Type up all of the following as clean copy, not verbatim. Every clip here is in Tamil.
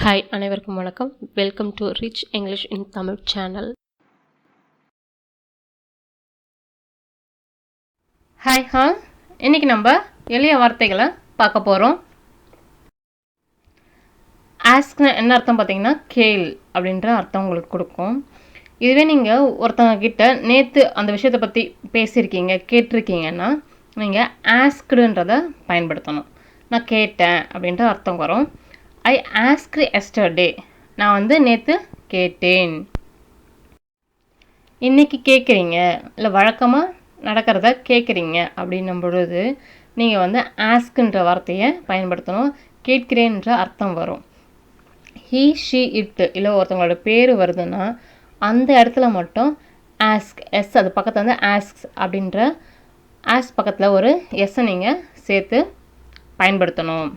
ஹாய், அனைவருக்கும் வணக்கம். Welcome to rich English in Tamil channel. Hi, இன்னைக்கு நம்ம எளிய வார்த்தைகளை பார்க்க போகிறோம். ஆஸ்க்னு என்ன அர்த்தம் பார்த்தீங்கன்னா, கேள் அப்படின்ற அர்த்தம் உங்களுக்கு கொடுக்கும். இதுவே நீங்கள் ஒருத்தவங்க கிட்ட நேற்று அந்த விஷயத்தை பற்றி பேசியிருக்கீங்க, கேட்டிருக்கீங்கன்னா நீங்கள் ஆஸ்க்டுன்றதை பயன்படுத்தணும். நான் கேட்டேன் அப்படின்ற அர்த்தம் வரும். ஐ ஆஸ்க்டு எஸ்டர்டே, நான் நேற்று கேட்டேன். இன்றைக்கி கேட்குறீங்க, இல்லை வழக்கமாக நடக்கிறத கேட்குறீங்க அப்படின்னும் பொழுது நீங்கள் ஆஸ்க்குன்ற வார்த்தையை பயன்படுத்தணும். கேட்கிறேன்ற அர்த்தம் வரும். ஹீ, ஷீ, இட் இல்லை ஒருத்தவங்களோட பேர் வருதுன்னா அந்த இடத்துல மட்டும் ஆஸ்க், எஸ் அது பக்கத்தில் ஆஸ்க் அப்படின்ற ஆஸ்க் பக்கத்தில் ஒரு எஸ்ஸை நீங்கள் சேர்த்து பயன்படுத்தணும்.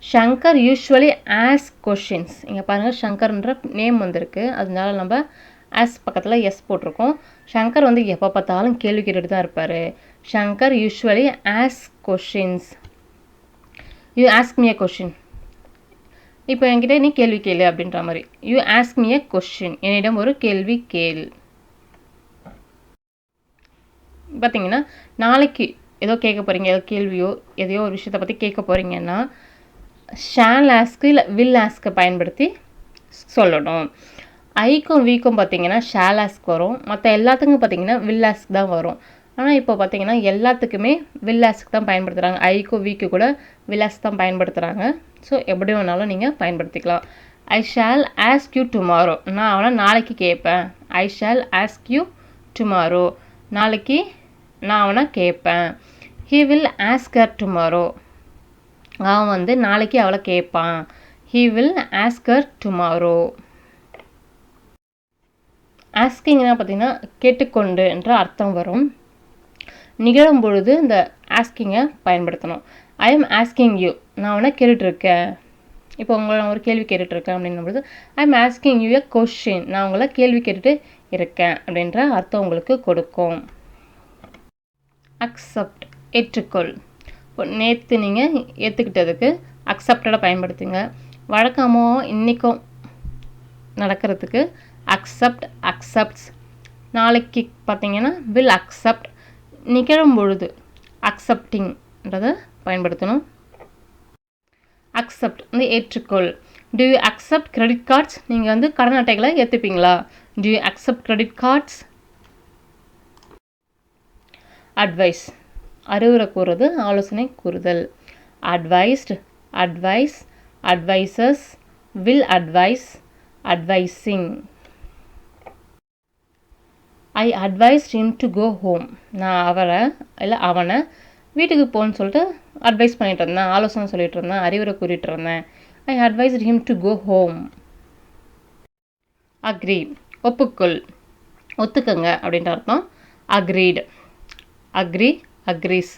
Shankar usually ask questions. இங்கே பாருங்கள், ஷங்கர்ன்ற நேம் வந்திருக்கு, அதனால நம்ம ஆஸ்க் பக்கத்தில் எஸ் போட்டிருக்கோம். ஷங்கர் எப்போ பார்த்தாலும் கேள்வி கேட்டுட்டு தான் இருப்பார். Shankar usually ask questions. You ask me a question. இப்போ என்கிட்ட நீ கேள்வி கேளு அப்படின்ற மாதிரி. You ask me a question, என்னிடம் ஒரு கேள்வி கேள். பார்த்தீங்கன்னா, நாளைக்கு ஏதோ கேட்க போகிறீங்க, ஏதோ கேள்வியோ எதையோ ஒரு விஷயத்தை பற்றி கேட்க போகிறீங்கன்னா ஷால் ஆஸ்க்கு இல்லை வில் ஆஸ்க்கை பயன்படுத்தி சொல்லணும். ஐக்கும் வீக்கும் பார்த்தீங்கன்னா ஷால் ஆஸ்க் வரும், மற்ற எல்லாத்துக்கும் பார்த்தீங்கன்னா வில் ஆஸ்க் தான் வரும். ஆனால் இப்போ பார்த்தீங்கன்னா எல்லாத்துக்குமே வில் ஆஸ்க் தான் பயன்படுத்துகிறாங்க. ஐக்கும் வீக்கு கூட வில் ஆஸ்க் தான் பயன்படுத்துகிறாங்க. ஸோ எப்படி வேணாலும் நீங்கள் பயன்படுத்திக்கலாம். I shall ask you tomorrow, நான் அவனை நாளைக்கு கேட்பேன். I shall ask you tomorrow, நாளைக்கு நான் அவனை கேட்பேன். He will ask her tomorrow, அவன் நாளைக்கு அவளை கேட்பான். He will ask her tomorrow. ஆஸ்கிங்னா பார்த்தீங்கன்னா கேட்டுக்கொண்டுன்ற அர்த்தம் வரும். நிகழும் பொழுது இந்த ஆஸ்கிங்கை பயன்படுத்தணும். ஐ எம் ஆஸ்கிங் யூ, நான் அவனை கேட்டுட்ருக்கேன். இப்போ உங்களை ஒரு கேள்வி கேட்டுட்ருக்கேன் அப்படின்னும்பொழுது I am asking you a question, நான் உங்களை கேள்வி கேட்டுட்டு இருக்கேன் அப்படின்ற அர்த்தம் உங்களுக்கு கொடுக்கும். அக்செப்ட், ஏற்றுக்கொள். இப்போ நேற்று நீங்கள் ஏற்றுக்கிட்டதுக்கு அக்செப்டடாக பயன்படுத்துங்க. வழக்கமாக இன்றைக்கும் நடக்கிறதுக்கு அக்செப்ட், அக்செப்ட்ஸ். நாளைக்கு பார்த்தீங்கன்னா வில் அக்செப்ட். நிகழும் பொழுது அக்செப்டிங்கிறத பயன்படுத்தணும். அக்செப்ட் ஏற்றுக்கொள். Do you accept credit cards, நீங்கள் கடன் அட்டைகளை ஏற்றுப்பீங்களா? Do you accept credit cards? Advise, அறிவுரை கூறுறது, ஆலோசனை கூறுதல். Advised, advise, advises, will advise, advising. I advised him to go home, நான் அவனை வீட்டுக்கு போன்னு சொல்லிட்டு அட்வைஸ் பண்ணிகிட்டு இருந்தேன், ஆலோசனை சொல்லிகிட்டு இருந்தேன், அறிவுரை கூறிட்டு இருந்தேன். I advised him to go home. Agree, ஒப்புக்கொள், ஒத்துக்கங்க அப்படின்ற அர்த்தம். Agreed, agree, agrees.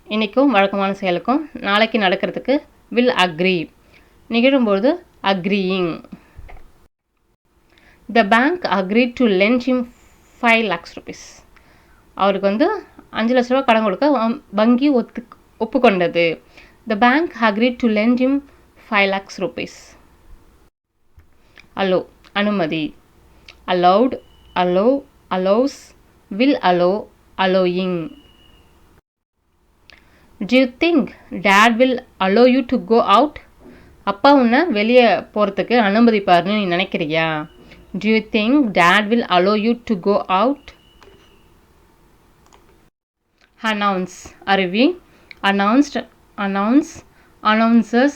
இன்றைக்கும் வழக்கமான செயலுக்கும் நாளைக்கு நடக்கிறதுக்கு வில் அக்ரி. நிகழும்போது agreeing. The bank agree to lend him 5 lakhs rupees. அவருக்கு 5 லட்ச ரூபா கடன் கொடுக்க வங்கி ஒப்புக்கொண்டது. The bank agree to lend him 5 lakhs rupees. Allow, அனுமதி. Allowed, allow, allows, will allow, allowing. Do you think dad will allow you to go out? அப்பா உன்னை வெளியே போகிறதுக்கு அனுமதிப்பார்னு நீ நினைக்கிறியா? Do you think dad will allow you to go out? Announce, அறிவி. Announced, announce, announces,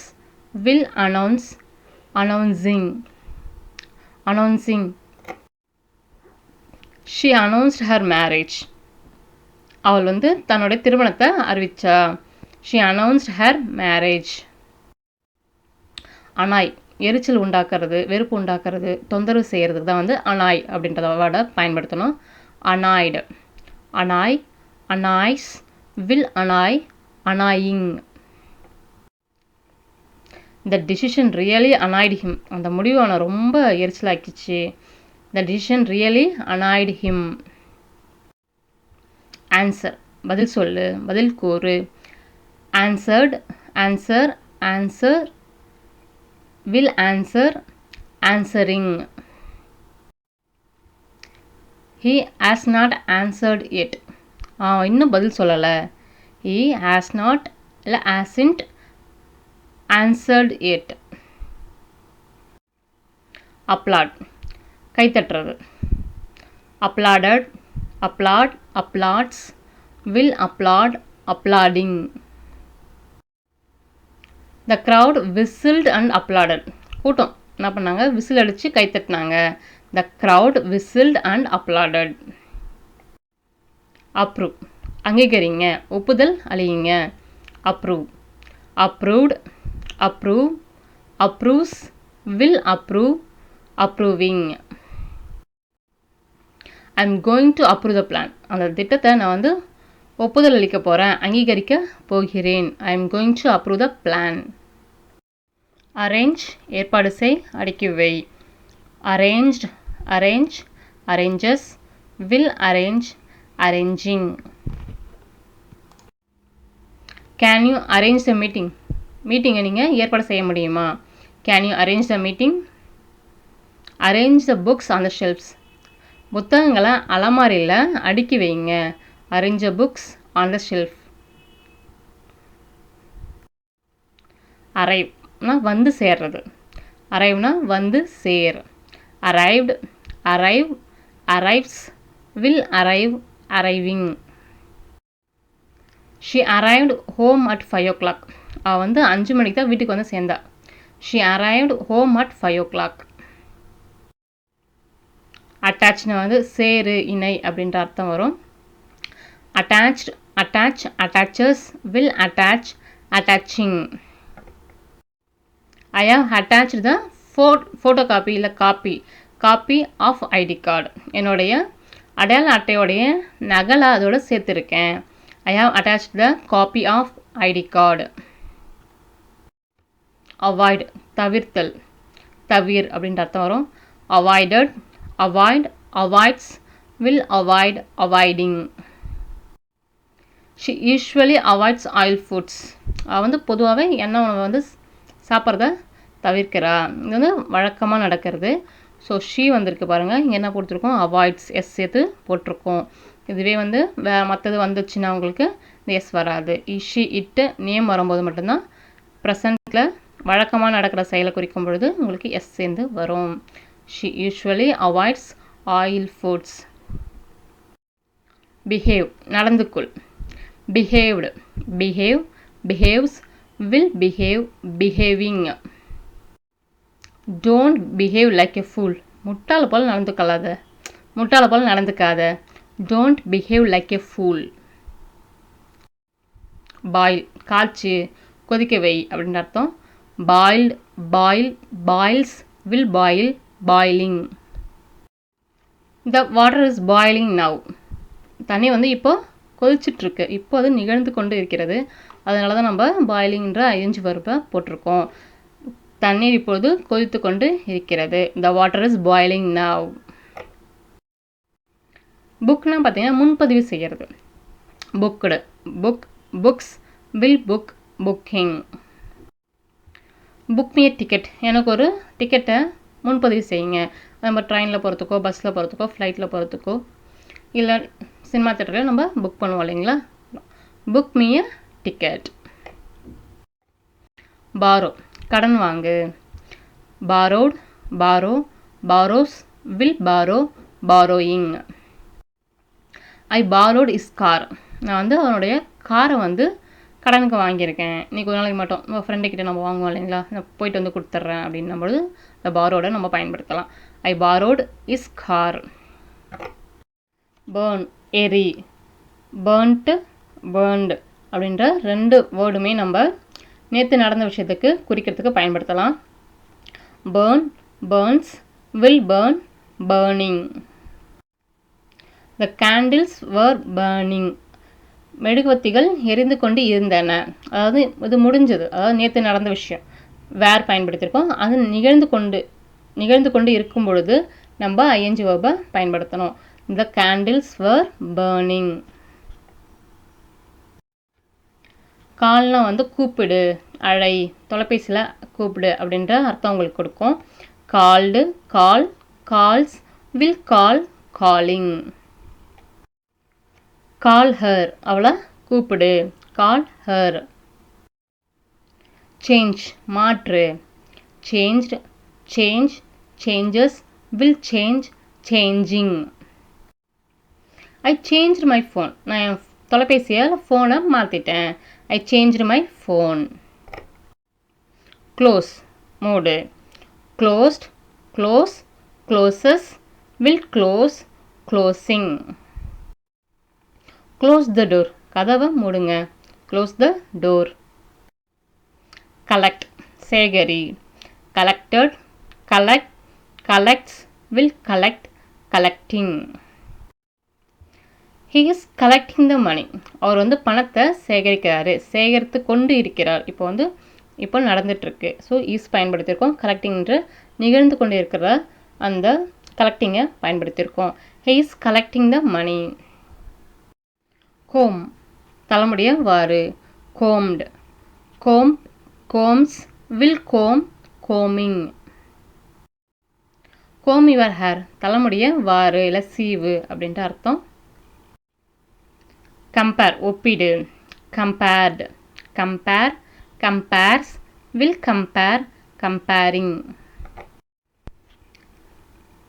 will announce, announcing, announcing. She announced her marriage. அவள் தன்னுடைய திருமணத்தை அறிவிச்சா. She announced her marriage. Annoy, எரிச்சல் உண்டாக்குறது, வெறுப்பு உண்டாக்குறது, தொந்தரவு செய்கிறதுக்கு தான் அனாய் அப்படின்றத வேர்டை பயன்படுத்தணும். Annoyed, annoy, annoys, will annoy, annoying. The decision really annoyed him, அந்த முடிவு அவனை ரொம்ப எரிச்சலாக்கிச்சு. The decision really annoyed him. Answer, பதில் சொல்லு, பதில் கூறு. Answered, answer, answer, will answer, answering. He has not answered yet. இன்னும் பதில் சொல்லலை. He has not இல்லை hasn't answered yet. applaud கைத்தட்டுறது. applauded, applaud, applauds, will applaud, applauding. The crowd whistled and applauded. கூட்டம் என்ன பண்ணாங்க, விசில் அடித்து கைத்தட்டினாங்க. The crowd whistled and applauded. approve அங்கீகரிங்க, ஒப்புதல் அளியுங்க. approve, approved, approve, approves, will approve, approving. I'm going to approve the plan. அந்த திட்டத்தை நான் வந்து ஒப்புதல் அளிக்க போகிறேன், அங்கீகரிக்க போகிறேன். I'm going to approve the plan. arrange ஏற்பாடு செய், அடுக்கி வை. arranged, arrange, arranges, will arrange, arranging. Can you arrange the meeting? மீட்டிங்கை நீங்கள் ஏற்பாடு செய்ய முடியுமா? Can you arrange the meeting? arrange the books on the shelves. புத்தகங்களை அலமாரியில் அடுக்கி வைங்க. arrange the books on the shelf. arrive வந்து சேர்றது. arriveனா வந்து சேர். arrived, arrive, arrives, will arrive, arriving. she arrived home at 5 o'clock. அவள் வந்து 5 மணிக்கு தான் வீட்டுக்கு வந்து சேர்ந்தா. she arrived home at 5 o'clock. attachனா வந்து சேரு, இணை அப்படின்ற அர்த்தம் வரும். attached, attach, attaches, will attach, attaching. I have attached the photocopy இல்லை காப்பி ஆஃப் ஐடி கார்டு. என்னுடைய அடையாள அட்டையோடைய நகலை அதோடு சேர்த்துருக்கேன். I have attached the copy of ID card. avoid தவிர்த்தல், தவிர் அப்படின்ற அர்த்தம் வரும். avoided, avoid, avoids, will avoid, avoiding. she usually avoids oil foods. அவள் வந்து பொதுவாகவே எண்ணெய் உணவை வந்து சாப்பிட்றத தவிர்க்கிறா. இது வந்து வழக்கமாக நடக்கிறது. ஸோ ஷீ வந்திருக்கு பாருங்கள், இங்கே என்ன போட்டிருக்கோம், அவாய்ட்ஸ் எஸ் சேர்த்து போட்டிருக்கோம். இதுவே வந்து மற்றது வந்துச்சுன்னா உங்களுக்கு இந்த எஸ் வராது. ஷீ இட்டு நேம் வரும்போது மட்டும்தான் ப்ரெசண்ட்டில் வழக்கமாக நடக்கிற செயலை குறிக்கும் பொழுது உங்களுக்கு எஸ் சேர்ந்து வரும். She usually avoids oil foods. Behave நடந்து கொள். Behaved, behave, behaves, will behave, behaving. Don't behave like a fool. முட்டாள் போல் நடந்துக்காத. Don't behave like a fool. boil காய்ச்சி, கொதிக்க வை அப்படின்ற அர்த்தம். boiled, boil, boils, will boil, boiling. The water is boiling now. தண்ணி வந்து இப்போ கொதிச்சிட்ருக்கு, இப்போ அது நிகழ்ந்து கொண்டு இருக்கிறது. அதனால தான் நம்ம பாயிலிங்ன்ற ஐஎன்ஜி வெர்பை போட்டிருக்கோம். தண்ணீர் இப்பொழுது கொதித்து கொண்டு இருக்கிறது. The water is boiling now. புக்னா பார்த்தீங்கன்னா முன்பதிவு செய்கிறது. Booked, book, books, will book, booking. Book me ticket, எனக்கு ஒரு டிக்கெட்டை முன்பதிவு செய்யுங்க. நம்ம ட்ரெயினில் போகிறதுக்கோ, பஸ்ஸில் போகிறதுக்கோ, ஃப்ளைட்டில் போகிறதுக்கோ, இல்லை சினிமா தேட்டரில் நம்ம புக் பண்ணுவோம் இல்லைங்களா. Book me ticket. பாரோ கடன் வாங்கு. borrowed, borrow, borrows, will borrow, borrowing. I borrowed his car. நான் வந்து அவனுடைய காரை வந்து கடனுக்கு வாங்கியிருக்கேன். இன்னைக்கு ஒரு நாளைக்கு மட்டும் நம்ம ஃப்ரெண்டுக்கிட்ட நம்ம வாங்குவோம் இல்லைங்களா, நான் போயிட்டு வந்து கொடுத்துட்றேன் அப்படின்னும்போது இந்த பாரோட நம்ம பயன்படுத்தலாம். I borrowed his car. burn எரி, burnt, burned அப்படின்ற ரெண்டு வேர்டுமே நம்ம நேற்று நடந்த விஷயத்துக்கு குறிக்கிறதுக்கு பயன்படுத்தலாம். burn, burns, will burn, burning. The candles were burning. மெழுகுவத்திகள் எரிந்து கொண்டு இருந்தன. அதாவது இது முடிஞ்சது, அதாவது நேற்று நடந்த விஷயம் வேர் பயன்படுத்தியிருக்கோம். அது நிகழ்ந்து கொண்டு இருக்கும் பொழுது நம்ம ஐஎன்ஜி வெர்பை பயன்படுத்தணும். The candles were burning. கால்னால் வந்து கூப்பிடு, அழை, தொலைபேசியில் கூப்பிடு அப்படின்ற அர்த்தம் உங்களுக்கு கொடுக்கும். Called, call, calls, will call, calling. Call her, அவளை கூப்பிடு, கால் ஹர். சேஞ்ச், மாற்று, changed, change, changes, will change, changing. I changed my phone, நான் என் தொலைபேசியால் ஃபோனை மாற்றிட்டேன். I changed my phone. Close, மூடு, closed, close, closes, will close, closing. Close the door, கதவை மூடுங்க, க்ளோஸ் த டோர். கலெக்ட், சேகரி, collected, collect, collects, will collect, collecting. He is collecting the money, அவர் வந்து பணத்தை சேகரிக்கிறாரு, சேகரித்து கொண்டு இருக்கிறார். இப்போ நடந்துகிட்ருக்கு. So is பயன்படுத்தியிருக்கோம். கலெக்டிங்ன்ற நிகழ்ந்து கொண்டு இருக்கிற அந்த கலெக்டிங்கை பயன்படுத்தியிருக்கோம். He is collecting the money. Comb, தலைமுடிய வாரு, combed, comb, combs, will comb, கோமிங். கோம் யுவர் ஹேர், தலைமுடிய வாரு இல்லை சீவு அப்படின்ட்டு அர்த்தம். கம்பேர், ஒப்பிடு, compared, compare, compares, will compare, comparing.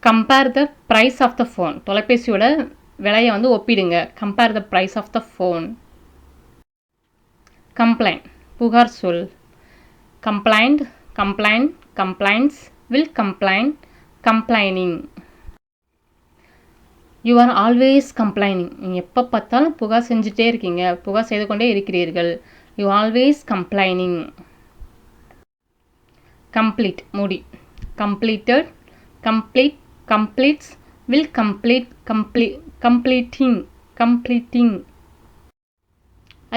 Compare the price of the phone, தொலைபேசியோட விலையை வந்து ஒப்பிடுங்க. Compare the price of the phone. Complain, புகார் சொல், complained, complain, complains, will complain, complaining. You are always complaining, நீங்கள் எப்போ பார்த்தாலும் புகார் செஞ்சுட்டே இருக்கீங்க, புகார் செய்து கொண்டே இருக்கிறீர்கள். You always complaining. கம்ப்ளீட், முடி, completed, complete, completes, will complete, completing, completing.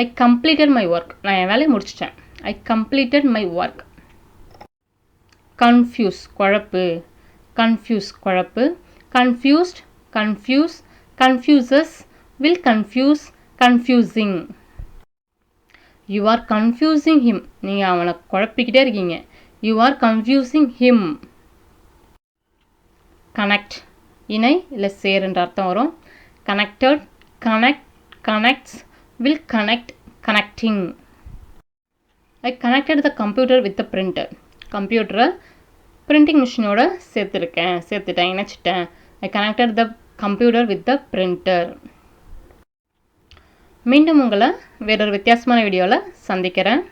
I completed my work, நான் என் வேலையை முடிச்சிட்டேன். I completed my work. Confuse, குழப்பு, கன்ஃபியூஸ், குழப்பு, confused, confuse, confuses, will confuse, confusing. You are confusing him, நீங்கள் அவனை குழப்பிக்கிட்டே இருக்கீங்க. You are confusing him. Connect, இணை இல்லை சேருன்ற அர்த்தம் வரும். Connected, connect, connects, will connect, connecting. I connected the computer with the printer, கம்ப்யூட்டரை பிரிண்டிங் மிஷினோட சேர்த்துட்டேன், இணைச்சிட்டேன். I connected the computer with the printer. மீண்டும் உங்களை வேறொரு வித்தியாசமான வீடியோவில் சந்திக்கிறேன்.